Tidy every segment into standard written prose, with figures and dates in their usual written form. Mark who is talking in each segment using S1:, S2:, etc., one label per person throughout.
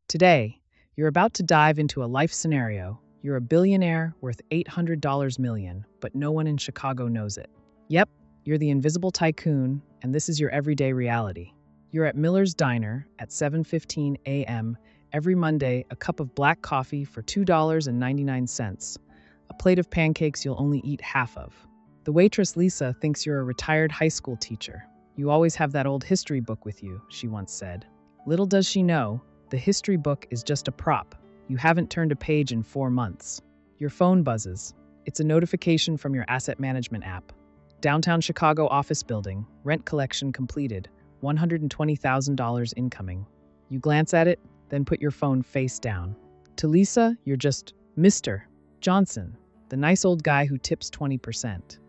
S1: Today, you're about to dive into a life scenario. You're a billionaire worth $800 million, but no one in Chicago knows it. Yep, you're the invisible tycoon, and this is your everyday reality. You're at Miller's Diner at 7:15 a.m. every Monday, a cup of black coffee for $2.99, a plate of pancakes you'll only eat half of. The waitress Lisa thinks you're a retired high school teacher. You always have that old history book with you, she once said. Little does she know, the history book is just a prop. You haven't turned a page in 4 months. Your phone buzzes. It's a notification from your asset management app. Downtown Chicago office building, rent collection completed, $120,000 incoming. You glance at it, then put your phone face down. To Lisa, you're just Mr. Johnson, the nice old guy who tips 20%.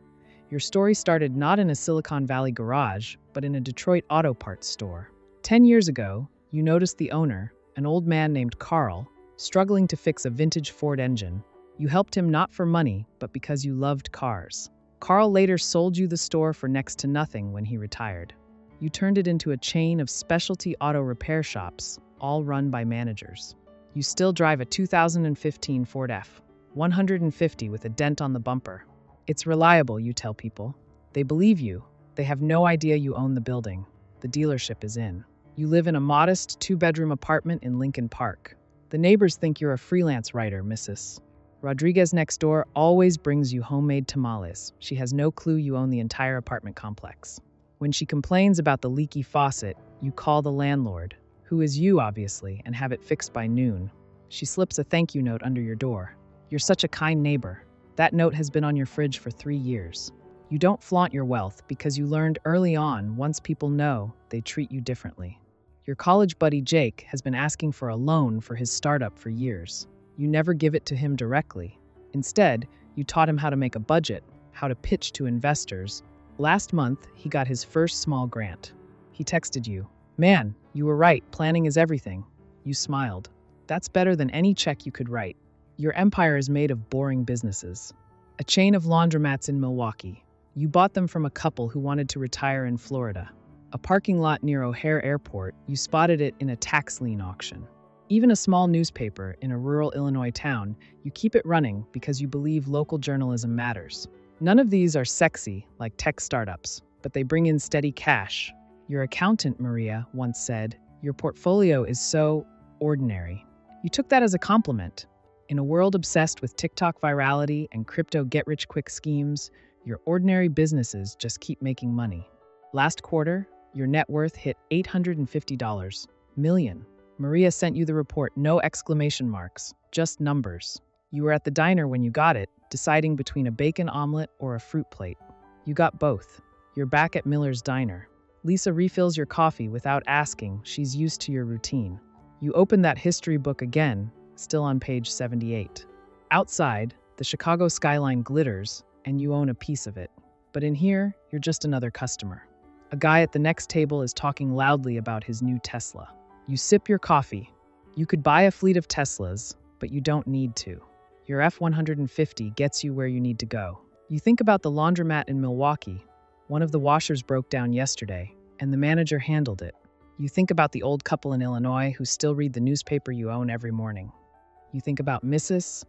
S1: Your story started not in a Silicon Valley garage, but in a Detroit auto parts store. 10 years ago, you noticed the owner, an old man named Carl, struggling to fix a vintage Ford engine. You helped him not for money, but because you loved cars. Carl later sold you the store for next to nothing when he retired. You turned it into a chain of specialty auto repair shops, all run by managers. You still drive a 2015 Ford F-150 with a dent on the bumper. It's reliable, you tell people. They believe you. They have no idea you own the building. The dealership is in. You live in a modest 2-bedroom apartment in Lincoln Park. The neighbors think you're a freelance writer, Mrs. Rodriguez next door always brings you homemade tamales. She has no clue you own the entire apartment complex. When she complains about the leaky faucet, you call the landlord, who is you obviously, and have it fixed by noon. She slips a thank you note under your door. You're such a kind neighbor. That note has been on your fridge for 3 years. You don't flaunt your wealth because you learned early on, once people know, they treat you differently. Your college buddy Jake has been asking for a loan for his startup for years. You never give it to him directly. Instead, you taught him how to make a budget, how to pitch to investors. Last month, he got his first small grant. He texted you, "Man, you were right, planning is everything." You smiled. That's better than any check you could write. Your empire is made of boring businesses. A chain of laundromats in Milwaukee. You bought them from a couple who wanted to retire in Florida. A parking lot near O'Hare Airport, you spotted it in a tax lien auction. Even a small newspaper in a rural Illinois town, you keep it running because you believe local journalism matters. None of these are sexy, like tech startups, but they bring in steady cash. Your accountant, Maria, once said, "Your portfolio is so ordinary." You took that as a compliment. In a world obsessed with TikTok virality and crypto get-rich-quick schemes, your ordinary businesses just keep making money. Last quarter, your net worth hit $850 million. Maria sent you the report, no exclamation marks, just numbers. You were at the diner when you got it, deciding between a bacon omelet or a fruit plate. You got both. You're back at Miller's Diner. Lisa refills your coffee without asking. She's used to your routine. You open that history book again, still on page 78. Outside, the Chicago skyline glitters, and you own a piece of it. But in here, you're just another customer. A guy at the next table is talking loudly about his new Tesla. You sip your coffee. You could buy a fleet of Teslas, but you don't need to. Your F-150 gets you where you need to go. You think about the laundromat in Milwaukee. One of the washers broke down yesterday, and the manager handled it. You think about the old couple in Illinois who still read the newspaper you own every morning. You think about Mrs.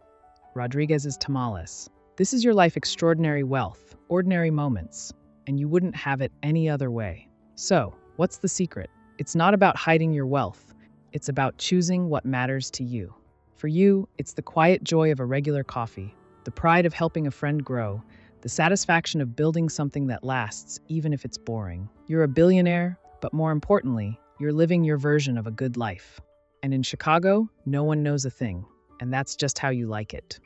S1: Rodriguez's tamales. This is your life: extraordinary wealth, ordinary moments, and you wouldn't have it any other way. So, what's the secret? It's not about hiding your wealth. It's about choosing what matters to you. For you, it's the quiet joy of a regular coffee, the pride of helping a friend grow, the satisfaction of building something that lasts, even if it's boring. You're a billionaire, but more importantly, you're living your version of a good life. And in Chicago, no one knows a thing, and that's just how you like it.